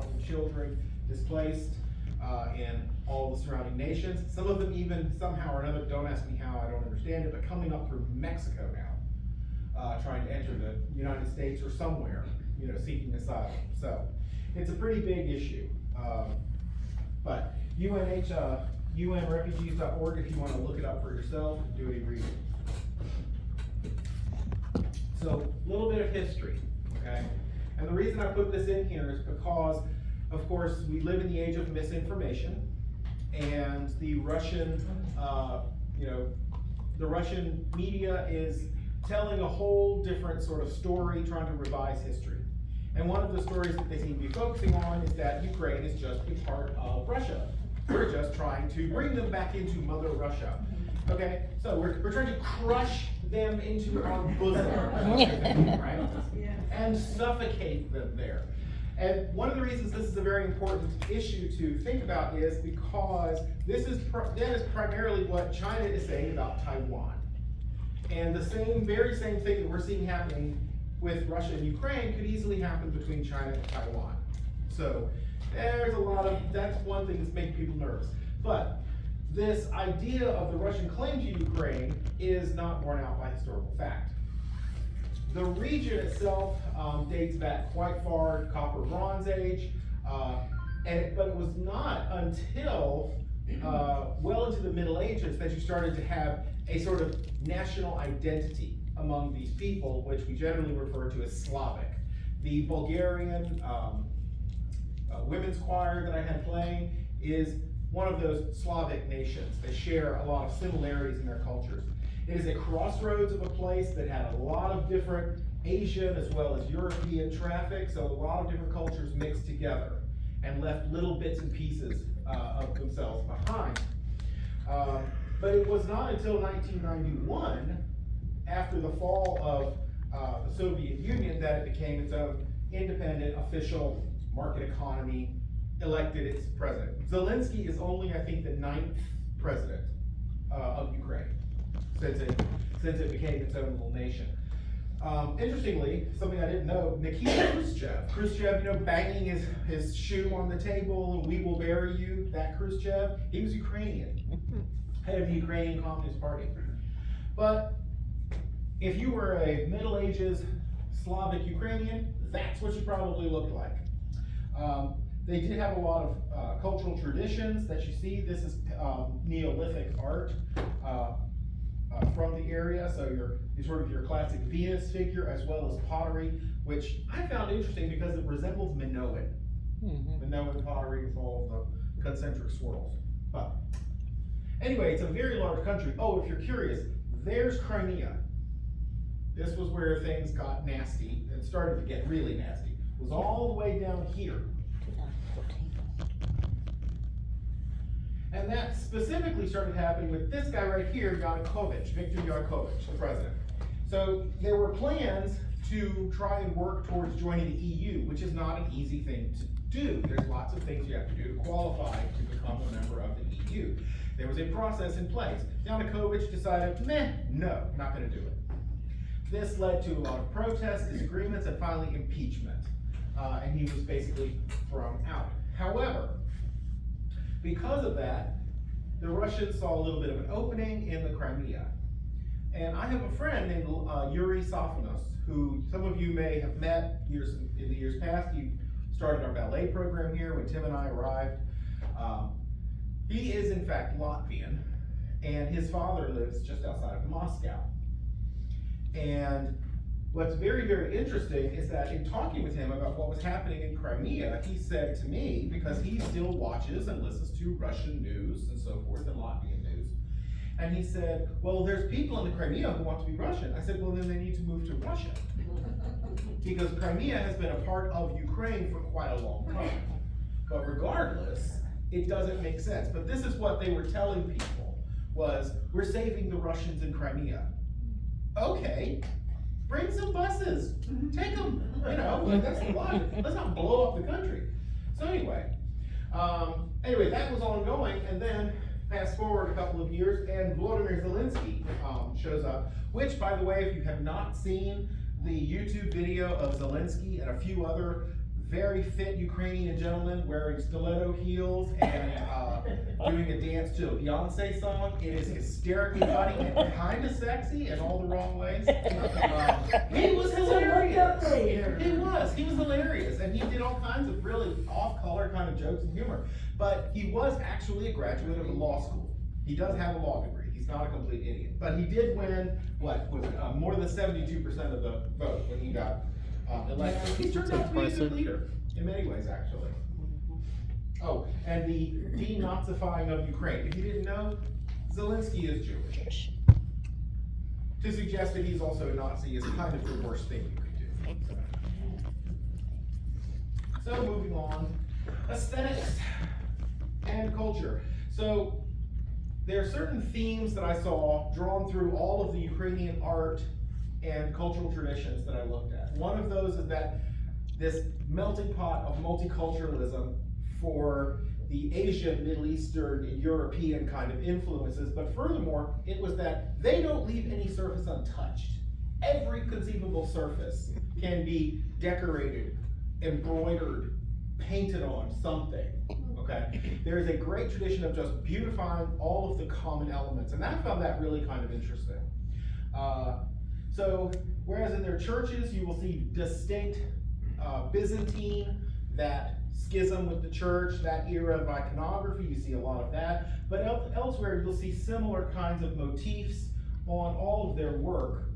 10,000 children displaced in all the surrounding nations. Some of them even somehow or another, don't ask me how, I don't understand it, but coming up through Mexico now, trying to enter the United States or somewhere, seeking asylum. So it's a pretty big issue. But UNrefugees.org, if you want to look it up for yourself and do any reading. So a little bit of history, okay? And the reason I put this in here is because, of course, we live in the age of misinformation, and the Russian, the Russian media is telling a whole different sort of story, trying to revise history. And one of the stories that they seem to be focusing on is that Ukraine is just a part of Russia. We're just trying to bring them back into Mother Russia. Okay, so we're trying to crush them into our bosom, right? And suffocate them there. And one of the reasons this is a very important issue to think about is because that is primarily what China is saying about Taiwan. And the very same thing that we're seeing happening with Russia and Ukraine could easily happen between China and Taiwan. So there's that's one thing that's making people nervous. But this idea of the Russian claim to Ukraine is not borne out by historical fact. The region itself dates back quite far, Copper Bronze Age, but it was not until well into the Middle Ages that you started to have a sort of national identity among these people, which we generally refer to as Slavic. The Bulgarian women's choir that I had playing is one of those Slavic nations. They share a lot of similarities in their cultures. It is a crossroads of a place that had a lot of different Asian as well as European traffic, so a lot of different cultures mixed together and left little bits and pieces of themselves behind. But it was not until 1991, after the fall of the Soviet Union, that it became its own independent, official market economy, elected its president. Zelensky is only, I think, the 9th president of Ukraine since it became its own little nation. Interestingly, something I didn't know, Nikita Khrushchev, banging his shoe on the table, "We will bury you," that Khrushchev, he was Ukrainian, head of the Ukrainian Communist Party. But if you were a Middle Ages Slavic Ukrainian, that's what you probably looked like. They did have a lot of cultural traditions that you see. This is Neolithic art from the area, so your classic Venus figure, as well as pottery, which I found interesting because it resembles Minoan. Minoan pottery with all of the concentric swirls. But anyway, it's a very large country. Oh, if you're curious, there's Crimea. This was where things got nasty and started to get really nasty. It was all the way down here. And that specifically started happening with this guy right here, Viktor Yanukovych, the president. So there were plans to try and work towards joining the EU, which is not an easy thing to do. There's lots of things you have to do to qualify to become a member of the EU. There was a process in place. Yanukovych decided, no, not going to do it. This led to a lot of protests, disagreements, and finally impeachment. And he was basically thrown out. However, because of that, the Russians saw a little bit of an opening in the Crimea. And I have a friend named Yuri Safanos, who some of you may have met in the years past. He started our ballet program here when Tim and I arrived. He is in fact Latvian, and his father lives just outside of Moscow. And what's very, very interesting is that in talking with him about what was happening in Crimea, he said to me, because he still watches and listens to Russian news and so forth, and Latvian news, and he said, well, there's people in the Crimea who want to be Russian. I said, well, then they need to move to Russia. Because Crimea has been a part of Ukraine for quite a long time. But regardless, it doesn't make sense. But this is what they were telling people, was, we're saving the Russians in Crimea. Okay. Bring some buses, take them, that's the logic. Let's not blow up the country. So anyway, that was ongoing, and then fast forward a couple of years, and Volodymyr Zelensky shows up, which, by the way, if you have not seen the YouTube video of Zelensky and a few other very fit Ukrainian gentleman wearing stiletto heels and doing a dance to a Beyonce song. It is hysterically funny and kind of sexy in all the wrong ways. He was hilarious. He was hilarious, and he did all kinds of really off-color kind of jokes and humor. But he was actually a graduate of a law school. He does have a law degree. He's not a complete idiot. But he did win, more than 72% of the vote when he got elected. He turned out to be a good leader, in many ways, actually. Oh, and the denazifying of Ukraine. If you didn't know, Zelensky is Jewish. To suggest that he's also a Nazi is kind of the worst thing you could do. So moving on, aesthetics and culture. So there are certain themes that I saw drawn through all of the Ukrainian art and cultural traditions that I looked at. One of those is that this melting pot of multiculturalism for the Asian, Middle Eastern, and European kind of influences, but furthermore, it was that they don't leave any surface untouched. Every conceivable surface can be decorated, embroidered, painted on something, okay? There is a great tradition of just beautifying all of the common elements, and I found that really kind of interesting. So, whereas in their churches, you will see distinct Byzantine, that schism with the church, that era of iconography, you see a lot of that. But elsewhere, you'll see similar kinds of motifs on all of their work,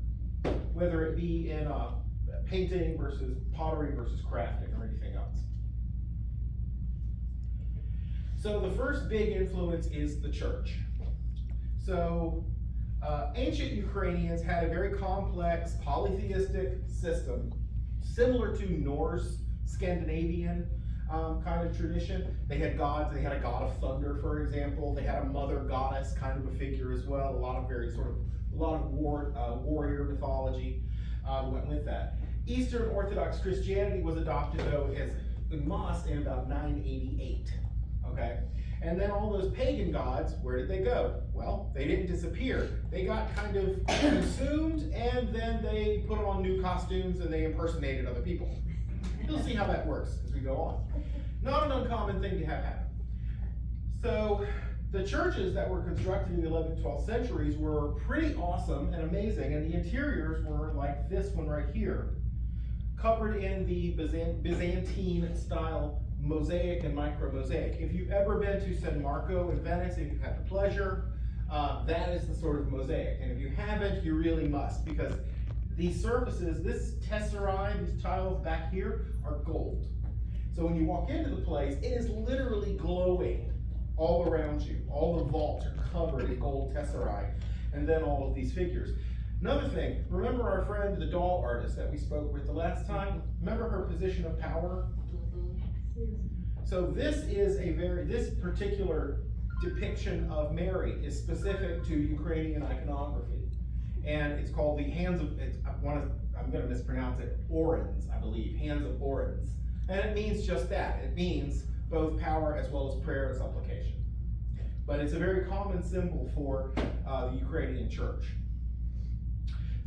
whether it be in painting versus pottery versus crafting or anything else. So the first big influence is the church. So ancient Ukrainians had a very complex polytheistic system, similar to Norse, Scandinavian kind of tradition. They had gods. They had a god of thunder, for example. They had a mother goddess kind of a figure as well. A lot of warrior mythology went with that. Eastern Orthodox Christianity was adopted, though, as en masse in about 988. Okay, and then all those pagan gods, where did they go? Well, they didn't disappear. They got kind of consumed, and then they put on new costumes and they impersonated other people. You'll see how that works as we go on. Not an uncommon thing to have happen. So the churches that were constructed in the 11th, 12th centuries were pretty awesome and amazing, and the interiors were like this one right here, covered in the Byzantine style mosaic and micro-mosaic. If you've ever been to San Marco in Venice, if you've had the pleasure, that is the sort of mosaic. And if you haven't, you really must, because these surfaces, this tesserae, these tiles back here, are gold. So when you walk into the place, it is literally glowing all around you. All the vaults are covered in gold tesserae, and then all of these figures. Another thing, remember our friend, the doll artist that we spoke with the last time? Remember her position of power? So this particular depiction of Mary is specific to Ukrainian iconography. And it's called the hands of, I'm going to mispronounce it, Orans, I believe, hands of Orans. And it means just that. It means both power as well as prayer and supplication. But it's a very common symbol for the Ukrainian church.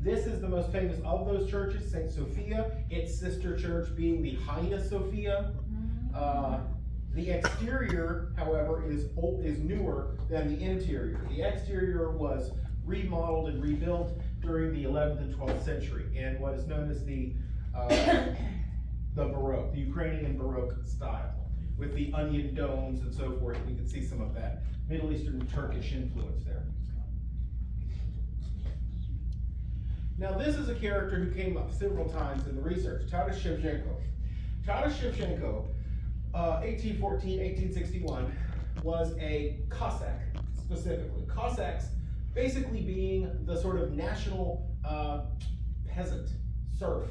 This is the most famous of those churches, St. Sophia, its sister church being the Hagia Sophia. The exterior, however, is newer than the interior. The exterior was remodeled and rebuilt during the 11th and 12th century in what is known as the Baroque, the Ukrainian Baroque style, with the onion domes and so forth. We can see some of that Middle Eastern Turkish influence there. Now this is a character who came up several times in the research, Taras Shevchenko. Taras Shevchenko, 1814, 1861, was a Cossack, specifically. Cossacks basically being the sort of national peasant, serf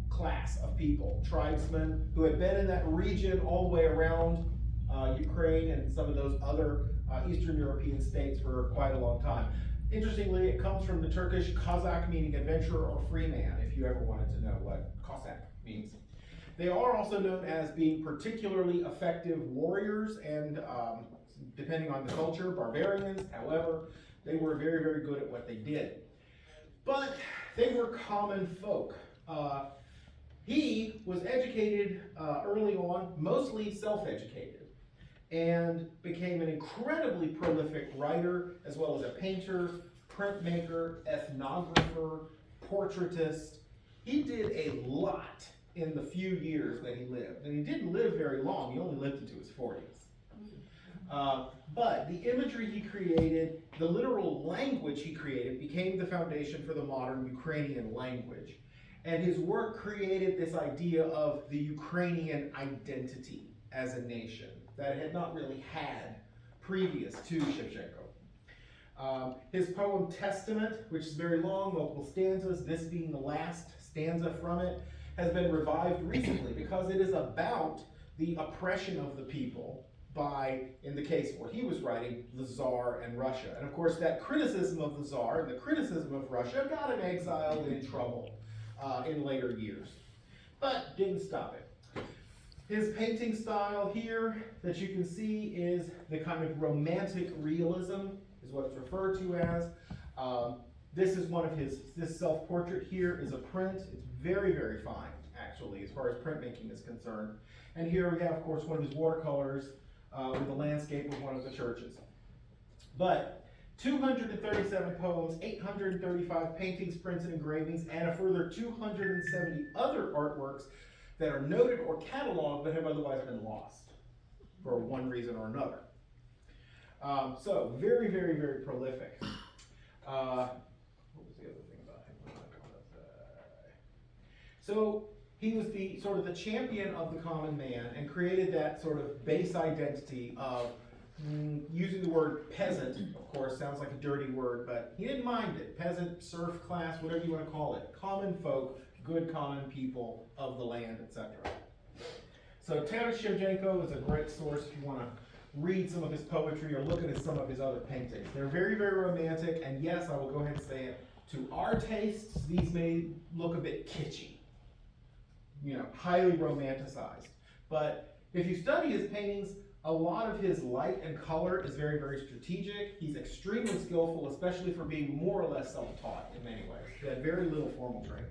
class of people, tribesmen who had been in that region all the way around Ukraine and some of those other Eastern European states for quite a long time. Interestingly, it comes from the Turkish Kazakh, meaning adventurer or free man, if you ever wanted to know what Cossack means. They are also known as being particularly effective warriors and, depending on the culture, barbarians. However, they were very, very good at what they did. But they were common folk. He was educated early on, mostly self-educated, and became an incredibly prolific writer, as well as a painter, printmaker, ethnographer, portraitist. He did a lot in the few years that he lived, and he didn't live very long. He only lived into his 40s. But the imagery he created, the literal language he created, became the foundation for the modern Ukrainian language. And his work created this idea of the Ukrainian identity as a nation that it had not really had previous to Shevchenko. His poem Testament, which is very long, multiple stanzas, this being the last stanza from it, has been revived recently because it is about the oppression of the people by, in the case of what he was writing, the Tsar and Russia. And of course that criticism of the Tsar and the criticism of Russia got him exiled and in trouble in later years, but didn't stop it. His painting style here that you can see is the kind of romantic realism, is what it's referred to as. This is one of his, this self-portrait here is a print. It's very, very fine, actually, as far as printmaking is concerned. And here we have, of course, one of his watercolors with the landscape of one of the churches. But 237 poems, 835 paintings, prints, and engravings, and a further 270 other artworks that are noted or cataloged but have otherwise been lost for one reason or another. So, very, very, very prolific. What was the other thing about him? So, he was the sort of the champion of the common man and created that sort of base identity of using the word peasant, of course, sounds like a dirty word, but he didn't mind it. Peasant, serf class, whatever you want to call it. Common folk, good common people of the land, etc. So Taras Shevchenko is a great source if you want to read some of his poetry or look at some of his other paintings. They're very, very romantic, and yes, I will go ahead and say it, to our tastes, these may look a bit kitschy. You know, highly romanticized. But if you study his paintings, a lot of his light and color is very, very strategic. He's extremely skillful, especially for being more or less self-taught in many ways. He had very little formal training.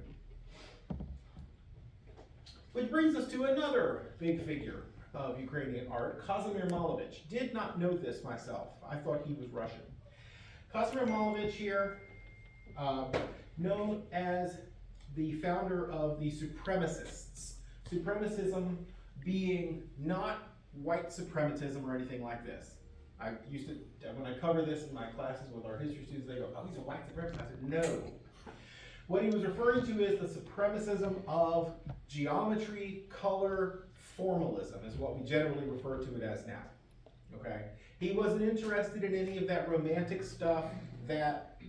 Which brings us to another big figure of Ukrainian art, Kazimir Malevich. Did not know this myself. I thought he was Russian. Kazimir Malevich here, known as the founder of the supremacists. Supremacism being not white suprematism or anything like this. I used to, when I cover this in my classes with our history students, they go, oh, he's a white supremacist. I said, no. What he was referring to is the supremacism of geometry, color, formalism is what we generally refer to it as now. Okay? He wasn't interested in any of that romantic stuff that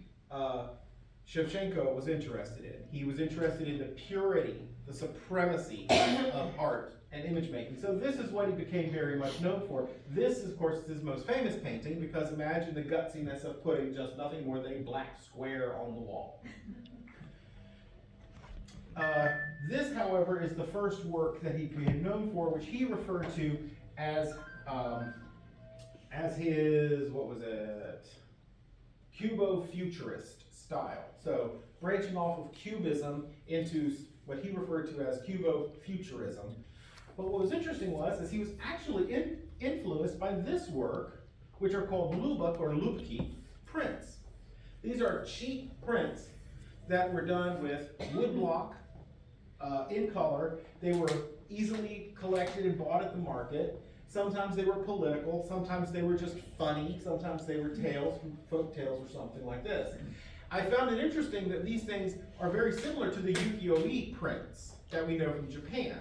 Shevchenko was interested in. He was interested in the purity, the supremacy of art and image making. So this is what he became very much known for. This, of course, is his most famous painting, because imagine the gutsiness of putting just nothing more than a black square on the wall. This, however, is the first work that he became known for, which he referred to as his, what was it, Cubo-futurist style. So branching off of Cubism into what he referred to as Cubo-futurism. But what was interesting is he was actually influenced by this work, which are called Lubuk or Lubki prints. These are cheap prints that were done with woodblock in color. They were easily collected and bought at the market. Sometimes they were political, sometimes they were just funny, sometimes they were tales, folk tales or something like this. I found it interesting that these things are very similar to the ukiyo-e prints that we know from Japan.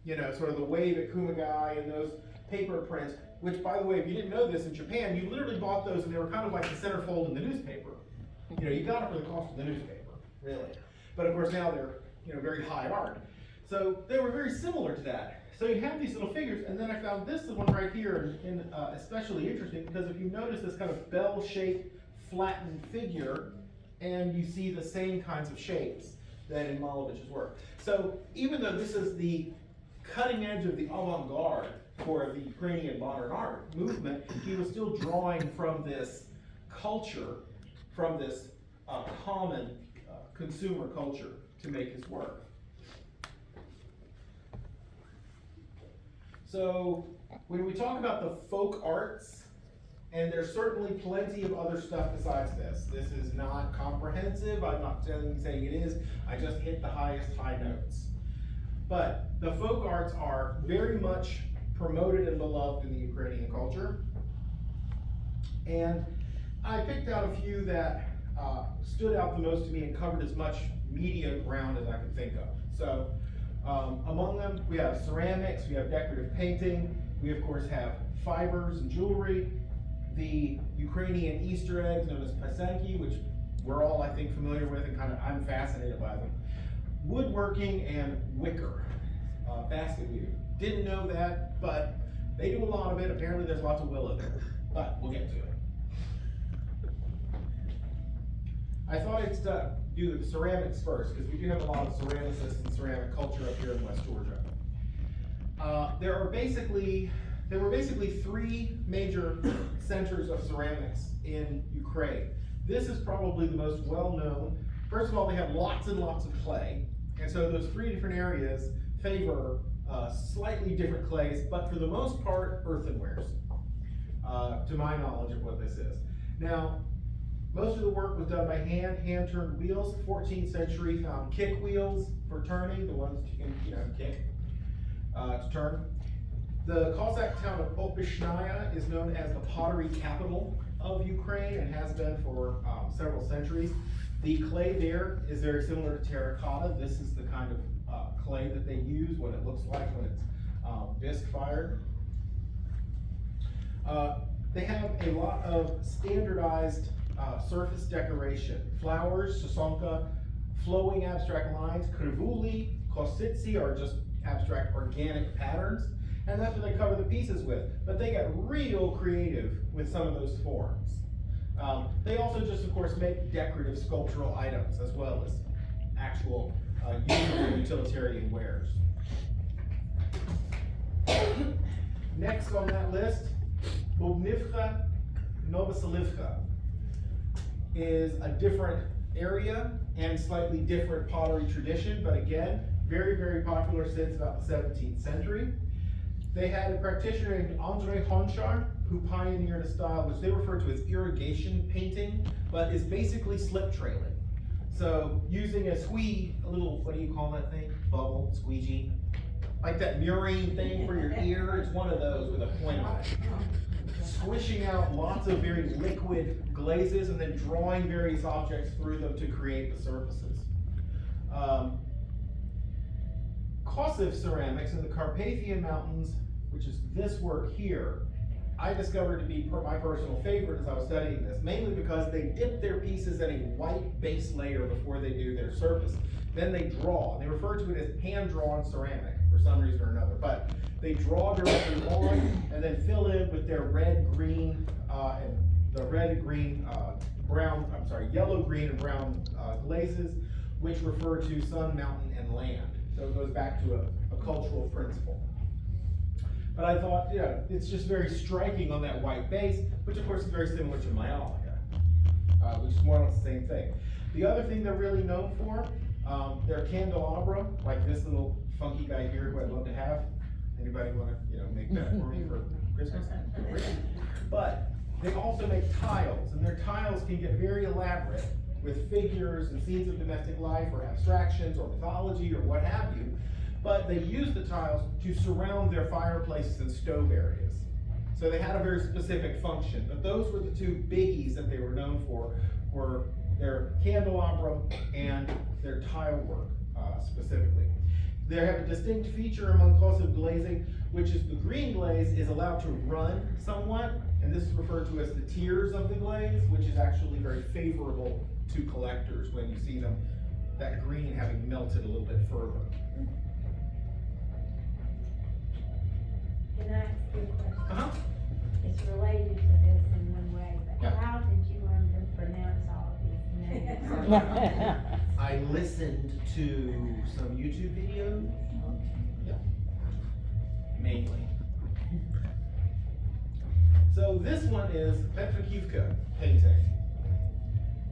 You know, sort of the wave at Kumagai and those paper prints, which, by the way, if you didn't know this, in Japan, you literally bought those and they were kind of like the centerfold in the newspaper. You know, you got it for the cost of the newspaper, really. But of course now they're, you know, very high art. So they were very similar to that. So you have these little figures, and then I found this one right here especially interesting, because if you notice this kind of bell-shaped, flattened figure, and you see the same kinds of shapes that in Malevich's work. So even though this is the cutting edge of the avant-garde for the Ukrainian modern art movement, he was still drawing from this culture, from this common consumer culture to make his work. So when we talk about the folk arts, and there's certainly plenty of other stuff besides this. This is not comprehensive, I'm not saying it is, I just hit the highest high notes. But the folk arts are very much promoted and beloved in the Ukrainian culture. And I picked out a few that stood out the most to me and covered as much media ground as I could think of. So among them, we have ceramics, we have decorative painting, we of course have fibers and jewelry, the Ukrainian Easter eggs known as pasenki, which we're all, I think, familiar with and I'm fascinated by them. Woodworking and wicker, basket weaving. Didn't know that, but they do a lot of it. Apparently there's lots of willow there, but we'll get to it. I thought I'd do the ceramics first, because we do have a lot of ceramicists and ceramic culture up here in West Georgia. There were basically three major centers of ceramics in Ukraine. This is probably the most well-known. First of all, they have lots and lots of clay, and so those three different areas favor slightly different clays, but for the most part, earthenwares, to my knowledge of what this is. Now, most of the work was done by hand-turned wheels. 14th century found kick wheels for turning, the ones you can kick to turn. The Cossack town of Opyshnaya is known as the pottery capital of Ukraine and has been for several centuries. The clay there is very similar to terracotta. This is the kind of clay that they use, what it looks like when it's disc fired. They have a lot of standardized surface decoration. Flowers, sosonka, flowing abstract lines, krivuli, kositsi are just abstract organic patterns, and that's what they cover the pieces with. But they get real creative with some of those forms. They also just, of course, make decorative sculptural items as well as actual usable utilitarian wares. Next on that list, Bubnivka Novoselivka is a different area and slightly different pottery tradition, but again, very, very popular since about the 17th century. They had a practitioner named Andrei Honchar who pioneered a style which they refer to as irrigation painting, but is basically slip trailing. So using a little, what do you call that thing? Bubble, squeegee? Like that mirroring thing for your ear, it's one of those with a point on it. Squishing out lots of very liquid glazes and then drawing various objects through them to create the surfaces. Kosiv ceramics in the Carpathian Mountains, which is this work here, I discovered to be my personal favorite as I was studying this, mainly because they dip their pieces in a white base layer before they do their surface. Then they draw. They refer to it as hand-drawn ceramic for some reason or another, but they draw directly on and then fill in with their red, green, and the red, green, brown, yellow, green, and brown glazes, which refer to sun, mountain, and land. So it goes back to a cultural principle. But I thought, it's just very striking on that white base, which of course is very similar to Maiolica, which is more or less the same thing. The other thing they're really known for, their candelabra, like this little funky guy here who I'd love to have. Anybody want to, make that for me for Christmas? But they also make tiles, and their tiles can get very elaborate with figures and scenes of domestic life or abstractions or mythology or what have you. But they use the tiles to surround their fireplaces and stove areas. So they had a very specific function, but those were the two biggies that they were known for, were their candelabra and their tile work specifically. They have a distinct feature among Kosiv glazing, which is the green glaze is allowed to run somewhat, and this is referred to as the tiers of the glaze, which is actually very favorable to collectors when you see them, that green having melted a little bit further. Can I ask you a question? Uh-huh. It's related to this in one way, but Yeah. how did you learn to pronounce all of these names? I listened to some YouTube videos. Yeah. Mainly. So this one is Petrikivka painting.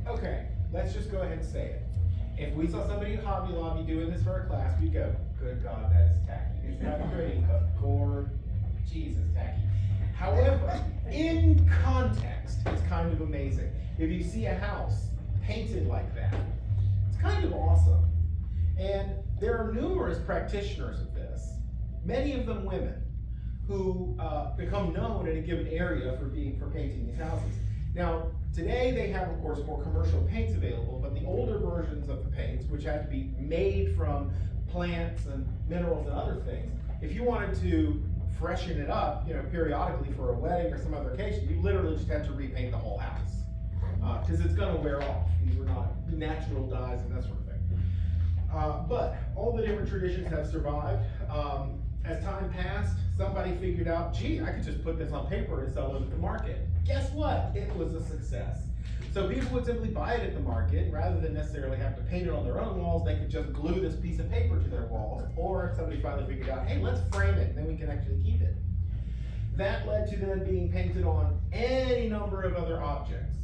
Okay, let's just go ahead and say it. If we saw somebody at Hobby Lobby doing this for a class, we'd go, good God, that is tacky. It's not pretty, of course. in context, it's kind of amazing. If you see a house painted like that, it's kind of awesome. And there are numerous practitioners of this, many of them women, who become known in a given area for painting these houses. Now, today they have, of course, more commercial paints available, but the older versions of the paints, which had to be made from plants and minerals and other things, if you wanted to freshen it up, periodically for a wedding or some other occasion, you literally just had to repaint the whole house. Because it's gonna wear off. These were not natural dyes and that sort of thing. But all the different traditions have survived. As time passed, somebody figured out, gee, I could just put this on paper and sell it at the market. Guess what? It was a success. So people would simply buy it at the market, rather than necessarily have to paint it on their own walls. They could just glue this piece of paper to their walls, or somebody finally figured out, hey, let's frame it, then we can actually keep it. That led to then being painted on any number of other objects.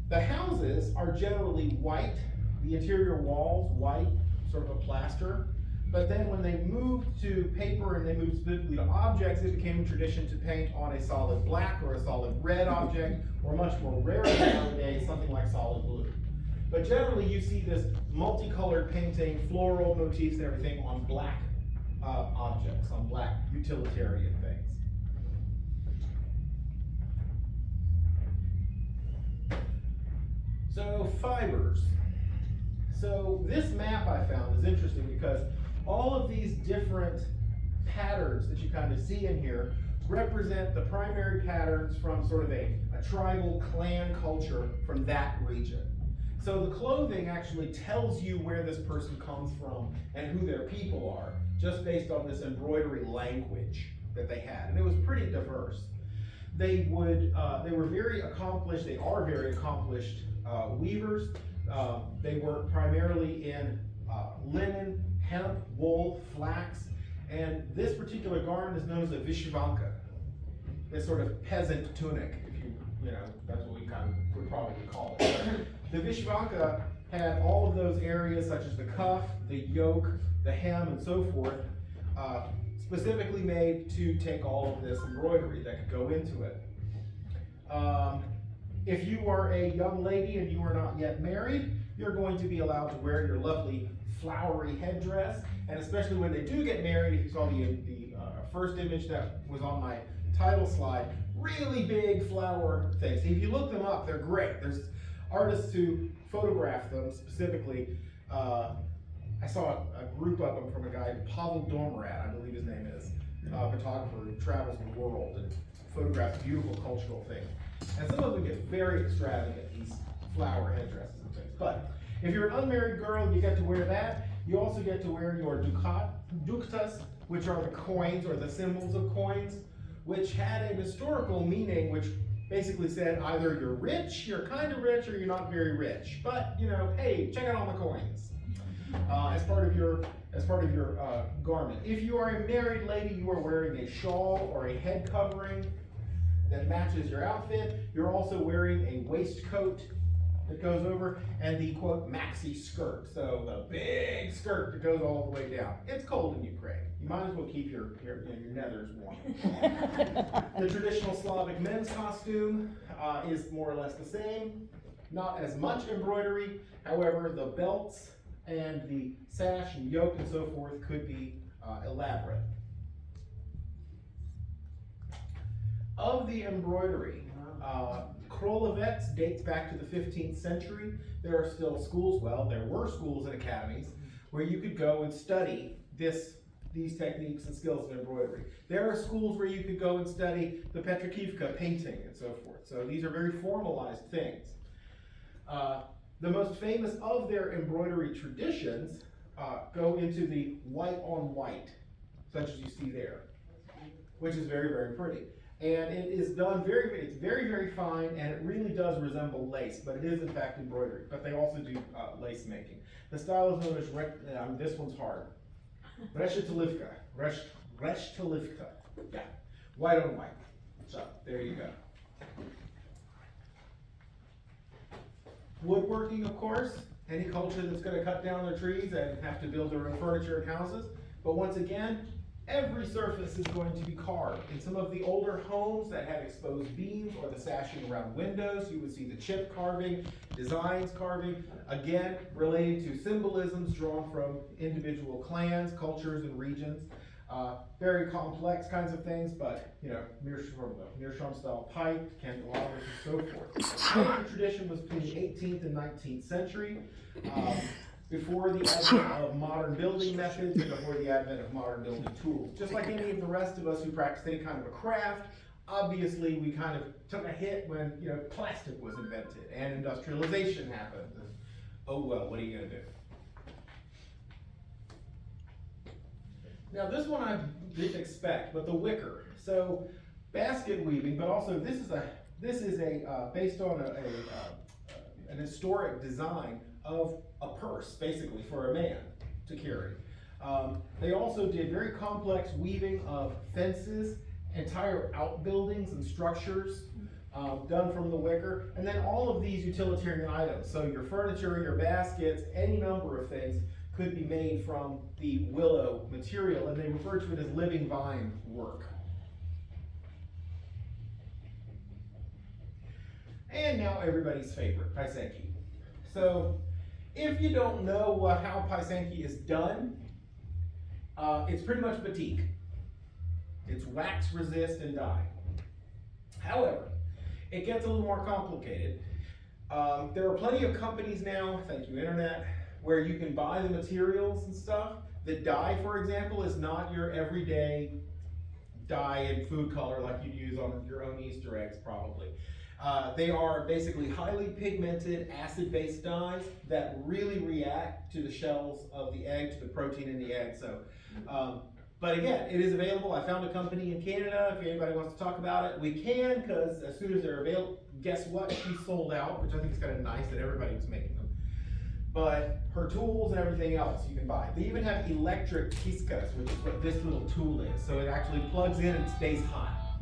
The houses are generally white, the interior walls white, sort of a plaster. But then when they moved to paper and they moved specifically to objects, it became a tradition to paint on a solid black or a solid red object, or much more rarely nowadays, something like solid blue. But generally you see this multicolored painting, floral motifs and everything on black objects, on black utilitarian things. So fibers. So this map I found is interesting because all of these different patterns that you kind of see in here represent the primary patterns from sort of a tribal clan culture from that region. So the clothing actually tells you where this person comes from and who their people are, just based on this embroidery language that they had. And it was pretty diverse. They were very accomplished, they are very accomplished weavers. They work primarily in linen, hemp, wool, flax, and this particular garment is known as a vyshyvanka. This sort of peasant tunic, if that's what we kind of would probably call it. The vyshyvanka had all of those areas such as the cuff, the yoke, the hem, and so forth, specifically made to take all of this embroidery that could go into it. If you are a young lady and you are not yet married, you're going to be allowed to wear your lovely flowery headdress, and especially when they do get married, if you saw the first image that was on my title slide, really big flower things. If you look them up, they're great. There's artists who photograph them specifically. I saw a group of them from a guy, Pavel Dormerat, I believe his name is, a photographer who travels the world and photographs beautiful cultural things. And some of them get very extravagant, these flower headdresses and things. But if you're an unmarried girl, you get to wear that. You also get to wear your duktas, which are the coins or the symbols of coins, which had a historical meaning, which basically said either you're rich, you're kind of rich, or you're not very rich. But hey, check out all the coins as part of your garment. If you are a married lady, you are wearing a shawl or a head covering that matches your outfit. You're also wearing a waistcoat that goes over, and the quote maxi skirt, so the big skirt that goes all the way down. It's cold in Ukraine. You might as well keep your nethers warm. The traditional Slavic men's costume is more or less the same. Not as much embroidery. However, the belts and the sash and yoke and so forth could be elaborate. Of the embroidery, Krolovets dates back to the 15th century. There are still schools, there were schools and academies where you could go and study these techniques and skills of embroidery. There are schools where you could go and study the Petrikivka painting and so forth. So these are very formalized things. The most famous of their embroidery traditions go into the white on white, such as you see there, which is very, very pretty. And it is done it's very, very fine, and it really does resemble lace, but it is in fact embroidery. But they also do lace making. The style is known as, this one's hard, Reshtalivka. Reshtalivka, yeah, white on white. So, there you go. Woodworking, of course, any culture that's going to cut down their trees and have to build their own furniture and houses. But once again, Every surface is going to be carved. In some of the older homes that had exposed beams or the sashing around windows, you would see the chip carving, designs carving, again, related to symbolisms drawn from individual clans, cultures, and regions. Very complex kinds of things, but, you know, meerschaum style pipe, candelabras, and so forth. The tradition was between the 18th and 19th century. Before the advent of modern building methods and before the advent of modern building tools. Just like any of the rest of us who practice any kind of a craft, obviously we kind of took a hit when, you know, plastic was invented and industrialization happened. And, oh well, what are you gonna do? Now this one I didn't expect, but the wicker. So basket weaving, but also this is based on an historic design of a purse, basically, for a man to carry. They also did very complex weaving of fences, entire outbuildings and structures done from the wicker, and then all of these utilitarian items. So your furniture, your baskets, any number of things could be made from the willow material, and they refer to it as living vine work. And now everybody's favorite, paisenki. So, if you don't know how paisenki is done, it's pretty much batik. It's wax, resist, and dye. However, it gets a little more complicated. There are plenty of companies now, thank you internet, where you can buy the materials and stuff. The dye, for example, is not your everyday dye and food color like you'd use on your own Easter eggs, probably. They are basically highly pigmented, acid-based dyes that really react to the shells of the egg, to the protein in the egg. So, but again, it is available. I found a company in Canada. If anybody wants to talk about it, we can, because as soon as they're available, guess what? She sold out, which I think is kind of nice that everybody was making them. But her tools and everything else you can buy. They even have electric kiskas, which is what this little tool is. So it actually plugs in and stays hot.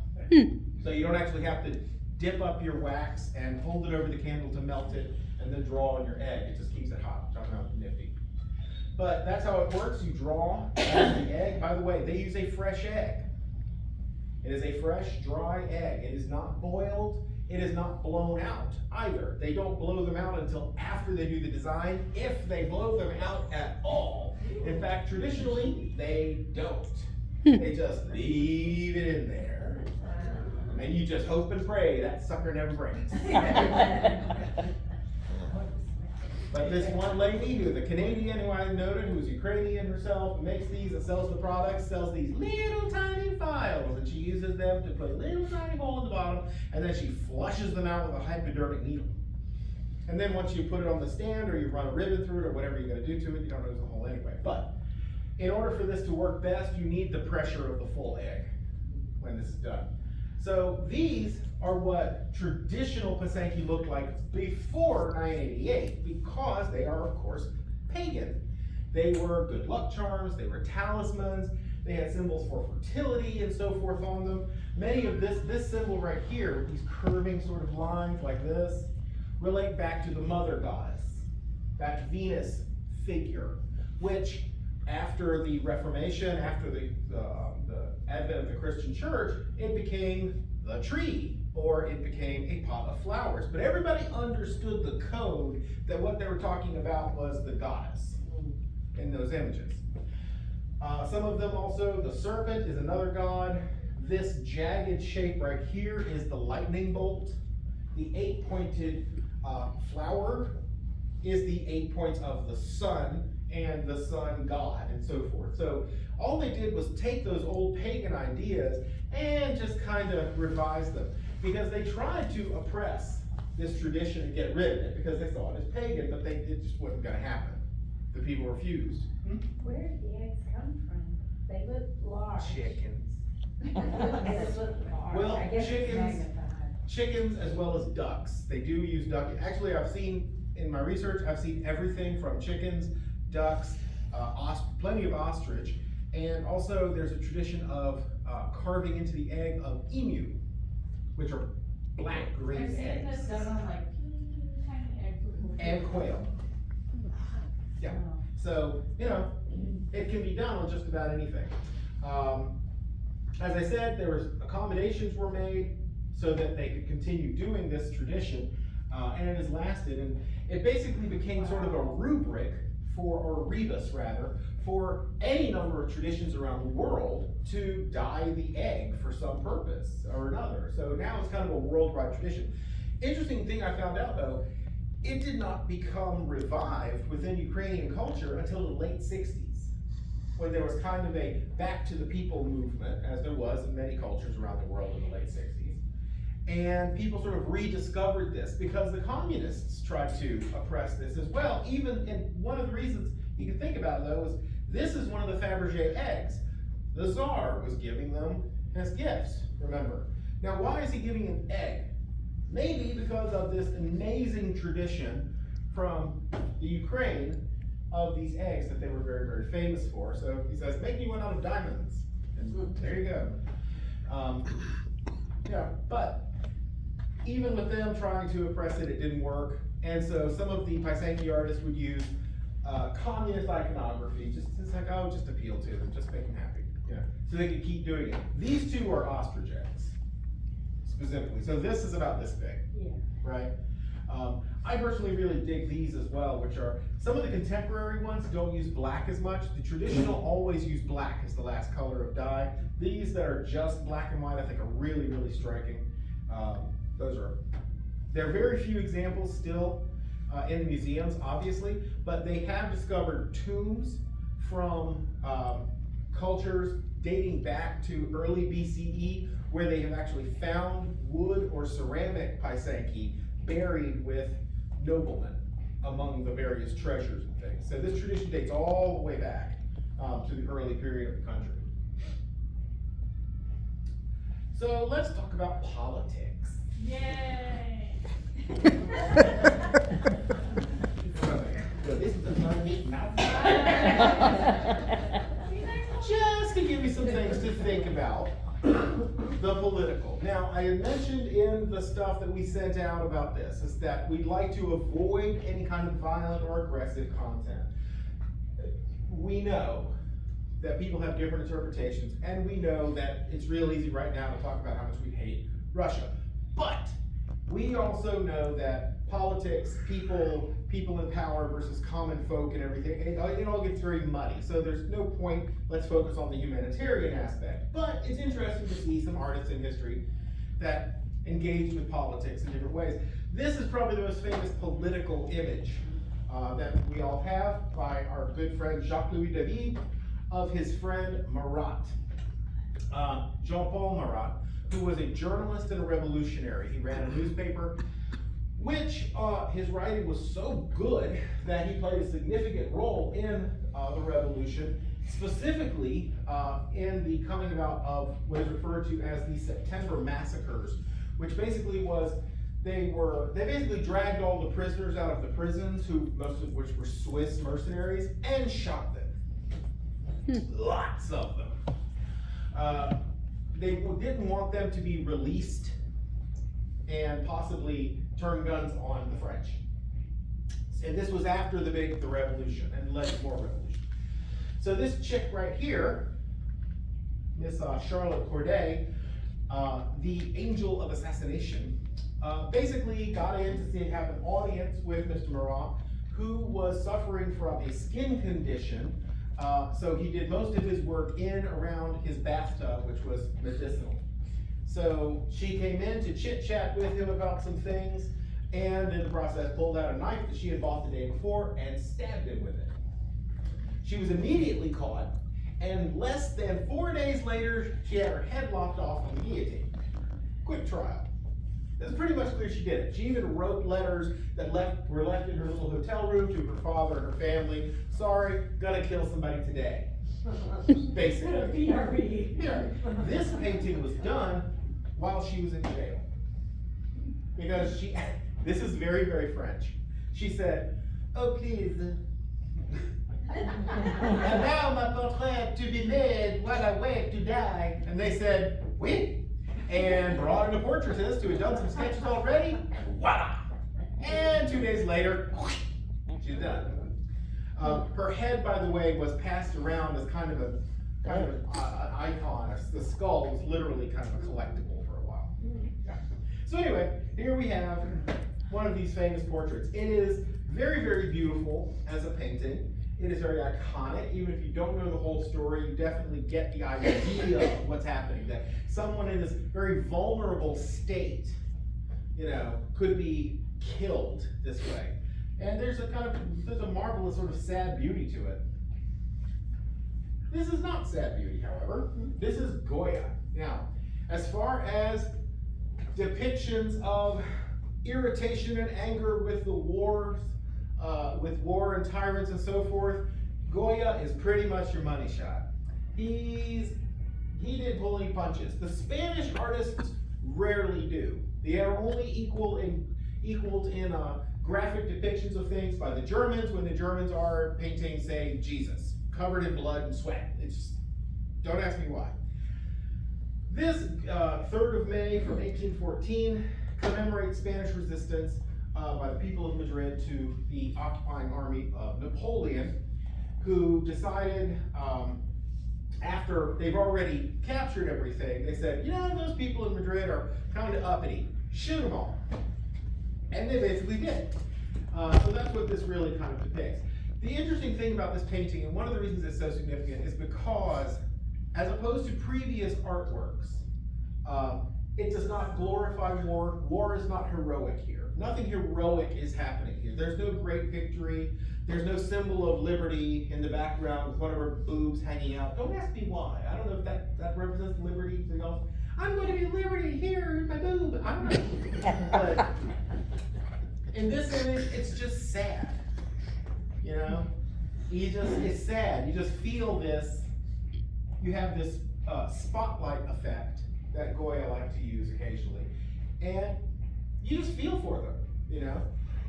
So you don't actually have to dip up your wax and hold it over the candle to melt it and then draw on your egg. It just keeps it hot. Talking about nifty. But that's how it works. You draw on the egg. By the way, they use a fresh egg. It is a fresh, dry egg. It is not boiled. It is not blown out either. They don't blow them out until after they do the design, if they blow them out at all. In fact, traditionally, they don't. They just leave it in there. And you just hope and pray that sucker never breaks. But this one lady, who's a Canadian, who I noted, who's Ukrainian herself, makes these and sells the products, sells these little tiny files, and she uses them to put a little tiny hole in the bottom, and then she flushes them out with a hypodermic needle. And then once you put it on the stand, or you run a ribbon through it, or whatever you're gonna do to it, you don't lose the hole anyway. But in order for this to work best, you need the pressure of the full egg when this is done. So these are what traditional paisenki looked like before 988, because they are, of course, pagan. They were good luck charms, they were talismans, they had symbols for fertility and so forth on them. Many of this symbol right here, with these curving sort of lines like this, relate back to the mother goddess, that Venus figure, which after the Reformation, after the advent of the Christian church, it became the tree, or it became a pot of flowers. But everybody understood the code that what they were talking about was the goddess in those images. Some of them also, the serpent is another god. This jagged shape right here is the lightning bolt. The 8-pointed flower is the 8 points of the sun, and the sun god, and so forth. So all they did was take those old pagan ideas and just kind of revise them, because they tried to oppress this tradition and get rid of it because they saw it as pagan, but it just wasn't going to happen. The people refused. Where did the eggs come from? They look large. Chickens. They look large. Well, I guess it's magnified. chickens as well as ducks. They do use duck. Actually, I've seen in my research, I've seen everything from chickens, ducks, plenty of ostrich, and also there's a tradition of carving into the egg of emu, which are black green eggs. And quail. Yeah. So, you know, it can be done on just about anything. As I said, there was accommodations were made so that they could continue doing this tradition, and it has lasted. And it basically became sort of a rubric or a rebus rather, for any number of traditions around the world to dye the egg for some purpose or another. So now it's kind of a worldwide tradition. Interesting thing I found out though, it did not become revived within Ukrainian culture until the late 60s, when there was kind of a back to the people movement, as there was in many cultures around the world in the late 60s. And people sort of rediscovered this because the communists tried to oppress this as well. Even, and one of the reasons you can think about it though is this is one of the Fabergé eggs. The Tsar was giving them as gifts, remember. Now why is he giving an egg? Maybe because of this amazing tradition from the Ukraine of these eggs that they were very, very famous for. So he says, make me one out of diamonds. And there you go. Yeah, but even with them trying to oppress it, it didn't work. And so some of the Paisanki artists would use communist iconography, just like, oh, just appeal to them, just make them happy. Yeah. So they could keep doing it. These two are ostrich eggs, specifically. So this is about this big, right? I personally really dig these as well, which are, some of the contemporary ones don't use black as much. The traditional always use black as the last color of dye. These that are just black and white, I think are really, really striking. There are very few examples still in the museums, obviously, but they have discovered tombs from cultures dating back to early BCE, where they have actually found wood or ceramic Paisanki buried with noblemen among the various treasures and things. So this tradition dates all the way back to the early period of the country. So let's talk about politics. Yay! This is a fun meeting just to give you some things to think about. The political. Now, I had mentioned in the stuff that we sent out about this is that we'd like to avoid any kind of violent or aggressive content. We know that people have different interpretations, and we know that it's real easy right now to talk about how much we hate Russia. But we also know that politics, people in power versus common folk and everything, it all gets very muddy. So there's no point, let's focus on the humanitarian aspect. But it's interesting to see some artists in history that engaged with politics in different ways. This is probably the most famous political image that we all have by our good friend Jacques-Louis David of his friend Marat, Jean-Paul Marat, who was a journalist and a revolutionary. He ran a newspaper, which his writing was so good that he played a significant role in the revolution, specifically in the coming about of what is referred to as the September massacres, which basically was, they basically dragged all the prisoners out of the prisons, most of which were Swiss mercenaries, and shot them. Lots of them. They didn't want them to be released and possibly turn guns on the French. And this was after the revolution and led to more revolution. So this chick right here, Miss Charlotte Corday, the angel of assassination, basically got in to have an audience with Mr. Marat, who was suffering from a skin condition. So he did most of his work in around his bathtub, which was medicinal. So she came in to chit chat with him about some things, and in the process pulled out a knife that she had bought the day before and stabbed him with it. She was immediately caught, and less than 4 days later, she had her head lopped off on the guillotine. Quick trial. It's pretty much clear she did it. She even wrote letters that were left in her little hotel room to her father and her family. Sorry, gonna kill somebody today. Basically. Yeah. This painting was done while she was in jail. Because this is very, very French. She said, oh please, allow my portrait to be made while I wait to die. And they said, oui. And brought in a portraitist who had done some sketches already, and voila! And 2 days later, she's done. Her head, by the way, was passed around as kind of kind of an icon. The skull was literally kind of a collectible for a while. Yeah. So anyway, here we have one of these famous portraits. It is very, very beautiful as a painting. It is very iconic. Even if you don't know the whole story, you definitely get the idea of what's happening. That someone in this very vulnerable state, could be killed this way. And there's a marvelous sort of sad beauty to it. This is not sad beauty, however. This is Goya. Now, as far as depictions of irritation and anger with the wars, with war and tyrants and so forth, Goya is pretty much your money shot. He didn't pull any punches. The Spanish artists rarely do. They are only equaled in graphic depictions of things by the Germans when the Germans are painting, say, Jesus, covered in blood and sweat. Don't ask me why. This 3rd of May from 1814 commemorates Spanish resistance by the people of Madrid to the occupying army of Napoleon, who decided, after they've already captured everything, they said, those people in Madrid are kind of uppity. Shoot them all. And they basically did. So that's what this really kind of depicts. The interesting thing about this painting, and one of the reasons it's so significant, is because, as opposed to previous artworks, it does not glorify war. War is not heroic here. Nothing heroic is happening here. There's no great victory. There's no symbol of liberty in the background with one of her boobs hanging out. Don't ask me why. I don't know if that represents liberty to y'all. I'm going to be liberty here, my boob. I don't know. But in this image, it's just sad. It's sad. You just feel this. You have this spotlight effect that Goya liked to use occasionally. And you just feel for them,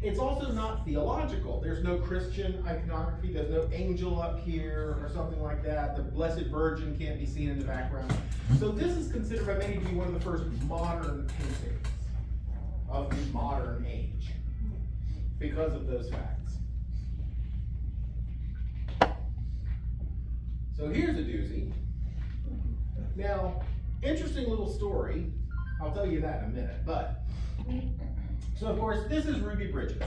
It's also not theological. There's no Christian iconography. There's no angel up here or something like that. The Blessed Virgin can't be seen in the background. So this is considered by many to be one of the first modern paintings of the modern age because of those facts. So here's a doozy. Now, interesting little story. I'll tell you that in a minute, but so of course, this is Ruby Bridges,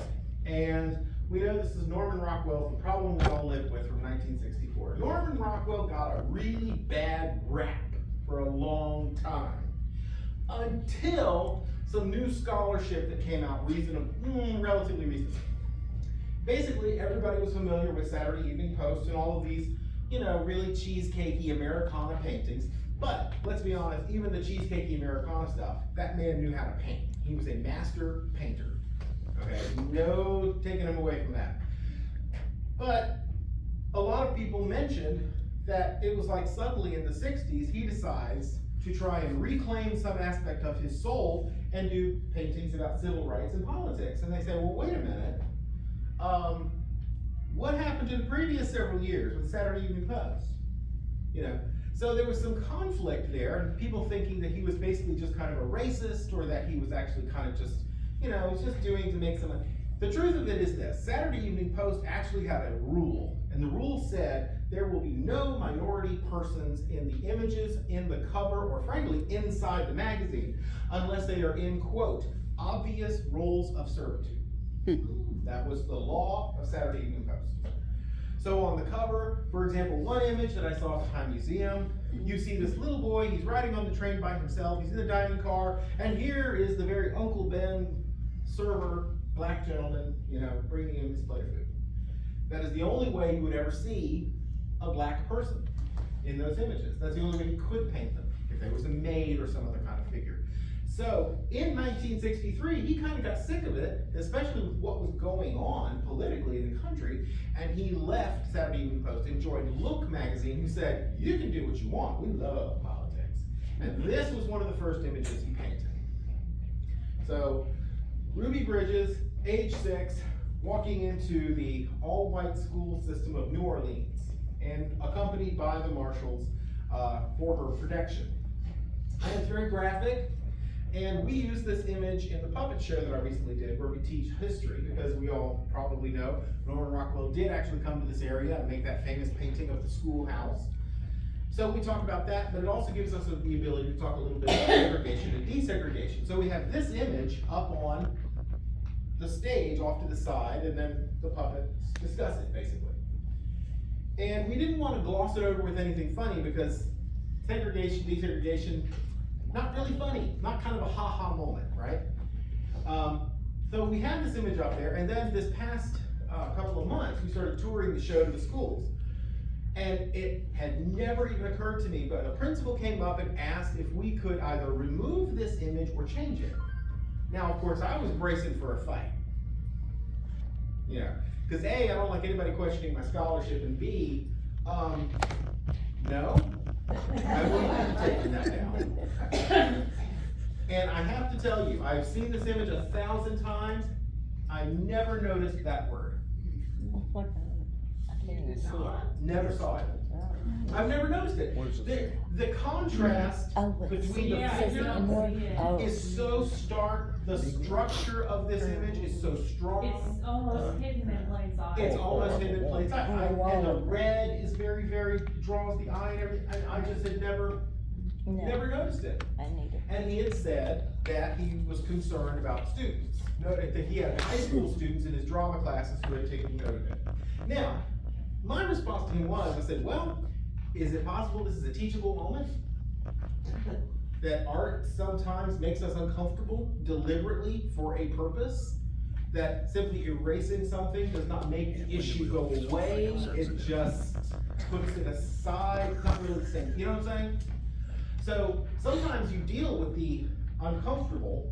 and we know this is Norman Rockwell's The Problem We All Live With from 1964. Norman Rockwell got a really bad rap for a long time, until some new scholarship that came out relatively recently. Basically, everybody was familiar with Saturday Evening Post and all of these, really cheesecakey Americana paintings. But let's be honest, even the cheesecakey Americana stuff, that man knew how to paint. He was a master painter. Okay, no taking him away from that. But a lot of people mentioned that it was like suddenly in the 60s, he decides to try and reclaim some aspect of his soul and do paintings about civil rights and politics. And they say, well, wait a minute. What happened to the previous several years with the Saturday Evening Post? So there was some conflict there, and people thinking that he was basically just kind of a racist, or that he was actually kind of just, was just doing to make some money. The truth of it is this: Saturday Evening Post actually had a rule, and the rule said there will be no minority persons in the images, in the cover, or frankly, inside the magazine, unless they are in, quote, obvious roles of servitude. That was the law of Saturday Evening Post. So on the cover, for example, one image that I saw at the Time Museum, you see this little boy, he's riding on the train by himself, he's in a dining car, and here is the very Uncle Ben server, black gentleman, bringing him his plate of food. That is the only way you would ever see a black person in those images. That's the only way you could paint them, if there was a maid or some other kind of figure. So in 1963, he kind of got sick of it, especially with what was going on politically in the country, and he left Saturday Evening Post and joined Look magazine, who said, you can do what you want, we love politics. And this was one of the first images he painted. So Ruby Bridges, age 6, walking into the all-white school system of New Orleans, and accompanied by the marshals for her protection. And it's very graphic. And we use this image in the puppet show that I recently did, where we teach history, because we all probably know Norman Rockwell did actually come to this area and make that famous painting of the schoolhouse. So we talk about that, but it also gives us the ability to talk a little bit about segregation and desegregation. So we have this image up on the stage off to the side, and then the puppets discuss it, basically. And we didn't want to gloss it over with anything funny, because segregation, desegregation, not really funny, not kind of a ha-ha moment, right? So we had this image up there, and then this past couple of months, we started touring the show to the schools. And it had never even occurred to me, but a principal came up and asked if we could either remove this image or change it. Now, of course, I was bracing for a fight. You know, because A, I don't like anybody questioning my scholarship, and B, no, I will not be taking that down. And I have to tell you, I've seen this image 1,000 times, I never noticed that word. Never saw it. I've never noticed it. The contrast between the figure is so stark. The structure of this image is so strong. It's almost hidden in plain sight. It's almost hidden in plain sight. And the red is very, very, draws the eye and everything. And I just had never noticed it. And he had said that he was concerned about students. Noted that he had high school students in his drama classes who had taken note of it. Now, my response to him was, I said, well, is it possible this is a teachable moment? That art sometimes makes us uncomfortable deliberately for a purpose? That simply erasing something does not make the issue go away, it just puts it aside, it's not really the same, you know what I'm saying? So sometimes you deal with the uncomfortable,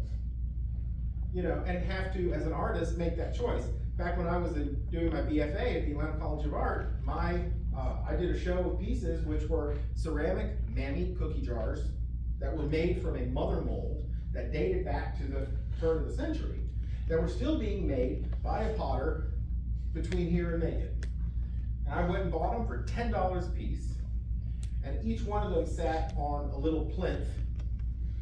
you know, and have to, as an artist, make that choice. Back when I was doing my BFA at the Atlanta College of Art, I did a show of pieces which were ceramic Mammy cookie jars that were made from a mother mold that dated back to the turn of the century, that were still being made by a potter between here and Macon. And I went and bought them for $10 a piece, and each one of them sat on a little plinth,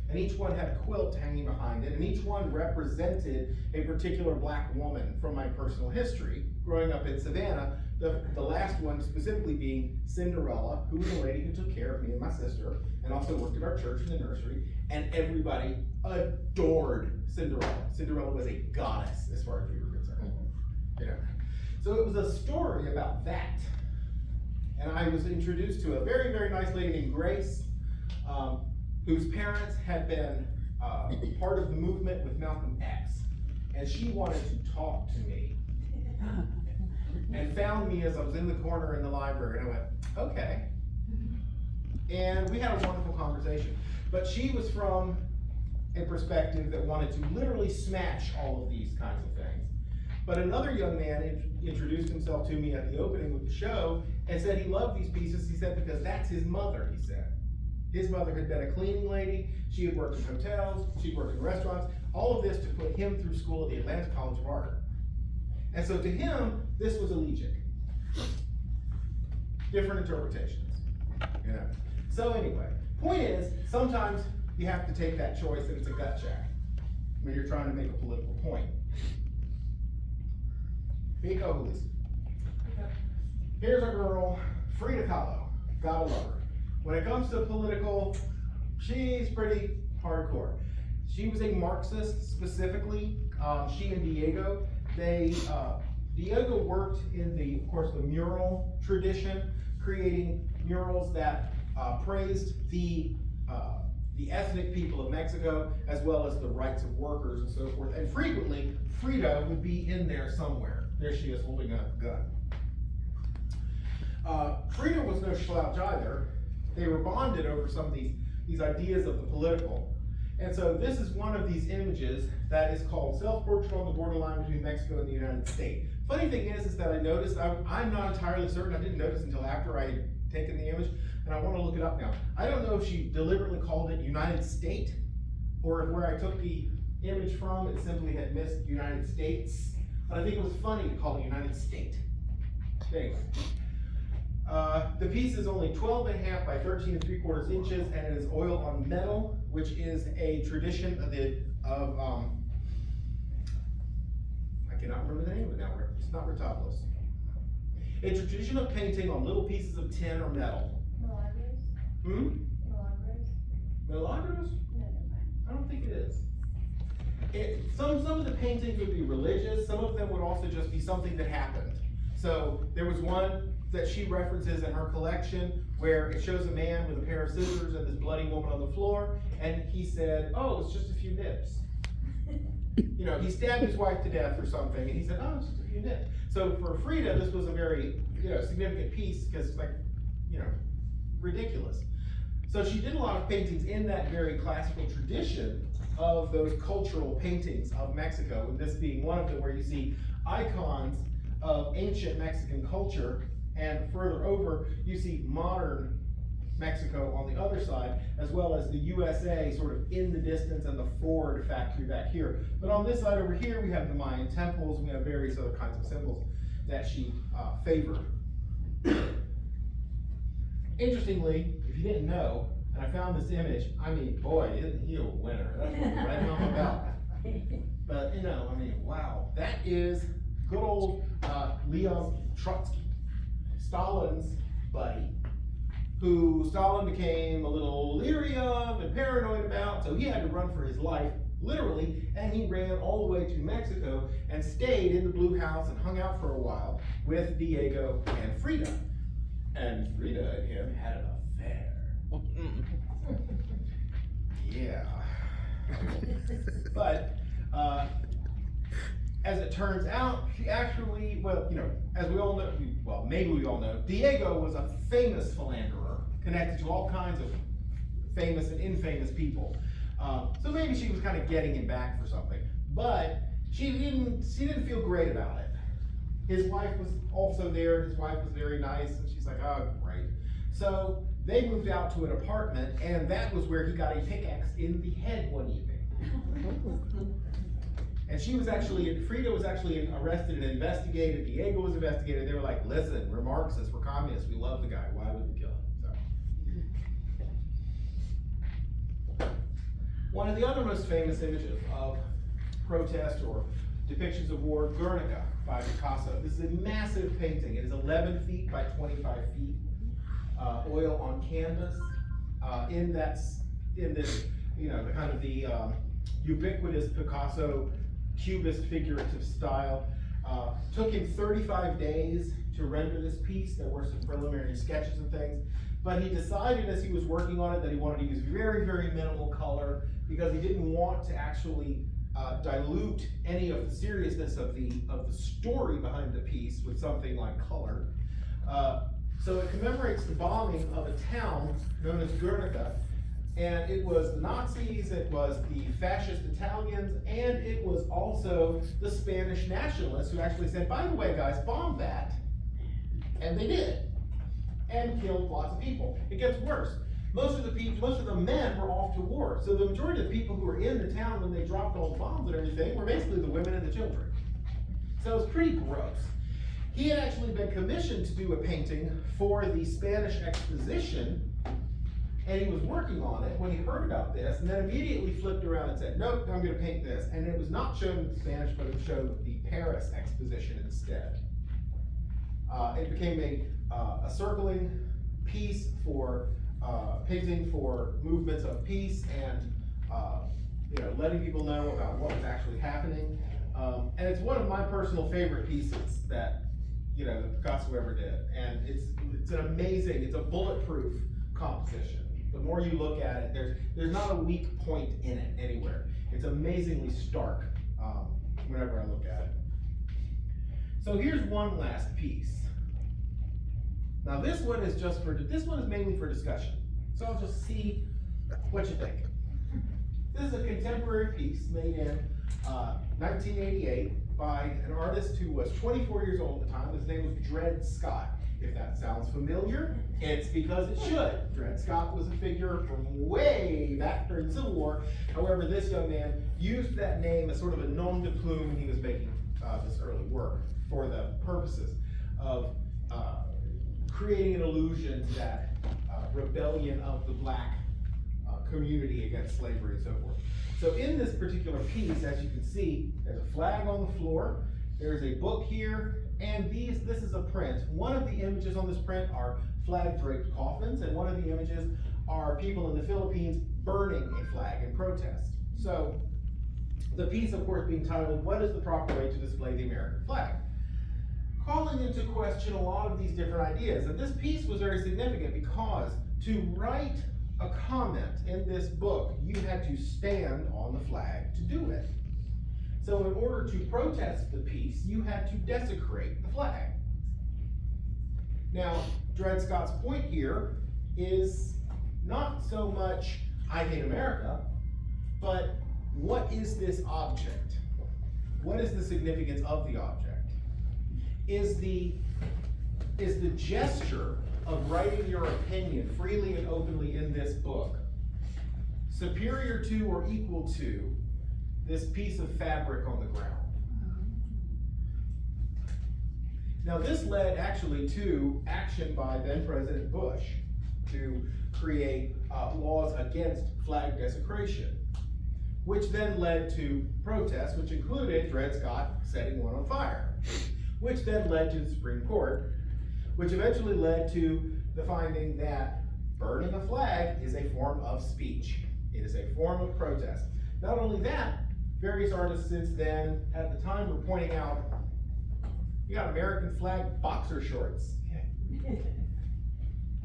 and each one had a quilt hanging behind it, and each one represented a particular black woman from my personal history growing up in Savannah, the last one specifically being Cinderella, who was a lady who took care of me and my sister, and also worked at our church in the nursery, and everybody adored Cinderella. Cinderella was a goddess as far as we were concerned. You know? So it was a story about that. And I was introduced to a very, very nice lady named Grace, whose parents had been part of the movement with Malcolm X. And she wanted to talk to me. And found me as I was in the corner in the library, and I went, okay. And we had a wonderful conversation. But she was from a perspective that wanted to literally smash all of these kinds of things. But another young man introduced himself to me at the opening of the show and said he loved these pieces, he said, because that's his mother, he said. His mother had been a cleaning lady, she had worked in hotels, she'd worked in restaurants, all of this to put him through school at the Atlanta College of Art. And so to him, this was elegiac. Different interpretations, you know. So anyway, point is, sometimes you have to take that choice and it's a gut check when you're trying to make a political point. Pico Julissa. Here's a girl, Frida Kahlo, gotta love her. When it comes to political, she's pretty hardcore. She was a Marxist specifically. She and Diego, Diego worked in of course, the mural tradition, creating murals that praised the ethnic people of Mexico, as well as the rights of workers and so forth. And frequently, Frida would be in there somewhere. There she is holding a gun. Frida was no slouch either. They were bonded over some of these ideas of the political. And so this is one of these images that is called Self-Portrait on the Borderline Between Mexico and the United States. Funny thing is that I noticed, I'm not entirely certain, I didn't notice until after I had taken the image, and I want to look it up now. I don't know if she deliberately called it United State, or if where I took the image from, it simply had missed United States. But I think it was funny to call it United State. Anyway. The piece is only 12.5 by 13.75 inches, and it is oiled on metal, which is a tradition of I cannot remember the name of it now. It's not Retablos. It's a tradition of painting on little pieces of tin or metal. Milagros? I don't think it is. Some of the paintings would be religious, some of them would also just be something that happened. So there was one that she references in her collection where it shows a man with a pair of scissors and this bloody woman on the floor, and he said, oh, it's just a few nips. You know, he stabbed his wife to death or something, and he said, oh, it's just a few nips. So for Frida, this was a very, significant piece because it's like, ridiculous. So she did a lot of paintings in that very classical tradition of those cultural paintings of Mexico, and this being one of them where you see icons of ancient Mexican culture, and further over you see modern Mexico on the other side, as well as the USA sort of in the distance and the Ford factory back here. But on this side over here we have the Mayan temples, and we have various other kinds of symbols that she favored. Interestingly, if you didn't know, and I found this image, I mean, boy, isn't he a winner? That's what we're right on about. But, wow. That is good old Leon Trotsky, Stalin's buddy, who Stalin became a little leery of and paranoid about, so he had to run for his life, literally, and he ran all the way to Mexico and stayed in the Blue House and hung out for a while with Diego and Frida. And Frida and him had an affair. Yeah. But as it turns out, she actually, as we all know, maybe we all know, Diego was a famous philanderer connected to all kinds of famous and infamous people. So maybe she was kind of getting him back for something, but she didn't feel great about it. His wife was also there. His wife was very nice, and she's like, oh, great. So they moved out to an apartment, and that was where he got a pickaxe in the head one evening. And Frida was actually arrested and investigated. Diego was investigated. They were like, listen, we're Marxists, we're communists, we love the guy. Why would we kill him? So. One of the other most famous images of protest or depictions of war, Guernica by Picasso. This is a massive painting. It is 11 feet by 25 feet. Oil on canvas. In this, the kind of the ubiquitous Picasso Cubist figurative style. Took him 35 days to render this piece. There were some preliminary sketches and things, but he decided as he was working on it that he wanted to use very, very minimal color because he didn't want to actually dilute any of the seriousness of the story behind the piece with something like color. So it commemorates the bombing of a town known as Guernica, and it was the Nazis, it was the fascist Italians, and it was also the Spanish nationalists who actually said, by the way, guys, bomb that. And they did, and killed lots of people. It gets worse. Most of the men were off to war. So the majority of the people who were in the town when they dropped all the bombs and everything were basically the women and the children. So it was pretty gross. He had actually been commissioned to do a painting for the Spanish Exposition, and he was working on it when he heard about this, and then immediately flipped around and said, nope, I'm going to paint this. And it was not shown in Spanish, but it was shown the Paris Exposition instead. It became a circling piece for painting for movements of peace and letting people know about what was actually happening. And it's one of my personal favorite pieces that Picasso ever did. And it's an amazing, it's a bulletproof composition. The more you look at it, there's not a weak point in it anywhere. It's amazingly stark whenever I look at it. So here's one last piece. Now this one is mainly for discussion. So I'll just see what you think. This is a contemporary piece made in 1988 by an artist who was 24 years old at the time. His name was Dred Scott. If that sounds familiar, it's because it should. Dred Scott was a figure from way back during the Civil War. However, this young man used that name as sort of a nom de plume when he was making this early work for the purposes of creating an illusion to that rebellion of the black community against slavery and so forth. So in this particular piece, as you can see, there's a flag on the floor, there's a book here, and this is a print. One of the images on this print are flag draped coffins, and one of the images are people in the Philippines burning a flag in protest. So the piece, of course, being titled, "What is the proper way to display the American flag?" Calling into question a lot of these different ideas. And this piece was very significant because to write a comment in this book, you had to stand on the flag to do it. So in order to protest the piece, you had to desecrate the flag. Now, Dred Scott's point here is not so much, I hate America, but what is this object? What is the significance of the object? Is the gesture of writing your opinion freely and openly in this book superior to or equal to this piece of fabric on the ground? Now, this led actually to action by then President Bush to create laws against flag desecration, which then led to protests, which included Dred Scott setting one on fire, which then led to the Supreme Court, which eventually led to the finding that burning a flag is a form of speech. It is a form of protest. Not only that, various artists since then, at the time, were pointing out, you got American flag boxer shorts.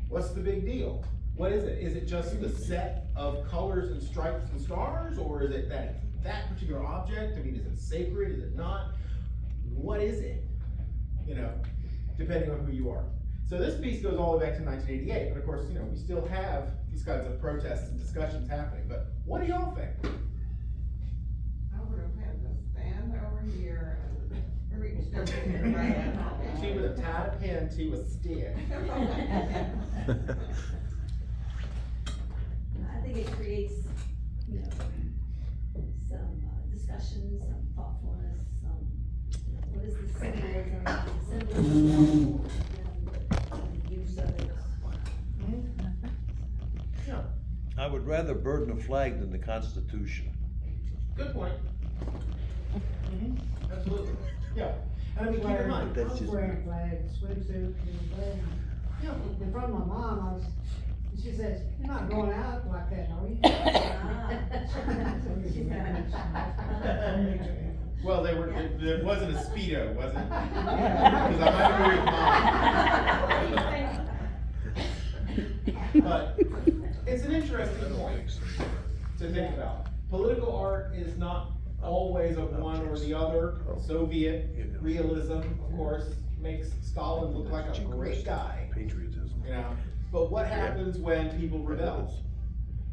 What's the big deal? What is it? Is it just the set of colors and stripes and stars, or is it that particular object? I mean, is it sacred? Is it not? What is it? You know, depending on who you are. So this piece goes all the way back to 1988, but of course, you know, we still have these kinds of protests and discussions happening. But what do y'all think? I would have had to stand over here and reach down and right. She would have tied a pin to a stick. I think it creates, you know, some discussion, some thoughtfulness, some, you know, what is the symbolism and the use of it. Yeah, I would rather burden a flag than the Constitution. good point. Absolutely. Yeah, and I mean, keep in mind. That's I was just- wearing a flag, swimsuit, and flag. Yeah. In front of my mom, she says, "You're not going out like that, are you?" Well, there wasn't a Speedo, was it? Because I might agree with Mom. But it's an interesting point to think about. Political art is not always of one or the other. Soviet realism, of course, makes Stalin look like a great guy, Patriotism. you know? But what happens when people rebel?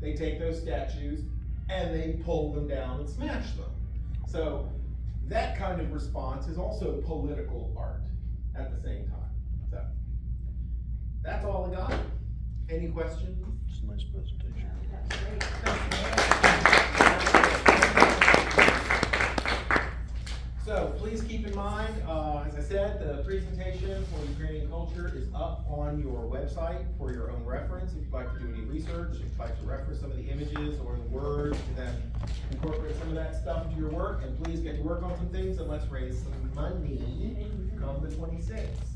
They take those statues and they pull them down and smash them. So that kind of response is also political art at the same time. So that's all I got. Any questions? It's a nice presentation. That's great. So please keep in mind, as I said, the presentation for Ukrainian culture is up on your website for your own reference. If you'd like to do any research, if you'd like to reference some of the images or the words, and then incorporate some of that stuff into your work, and please get to work on some things, and let's raise some money come the 26th.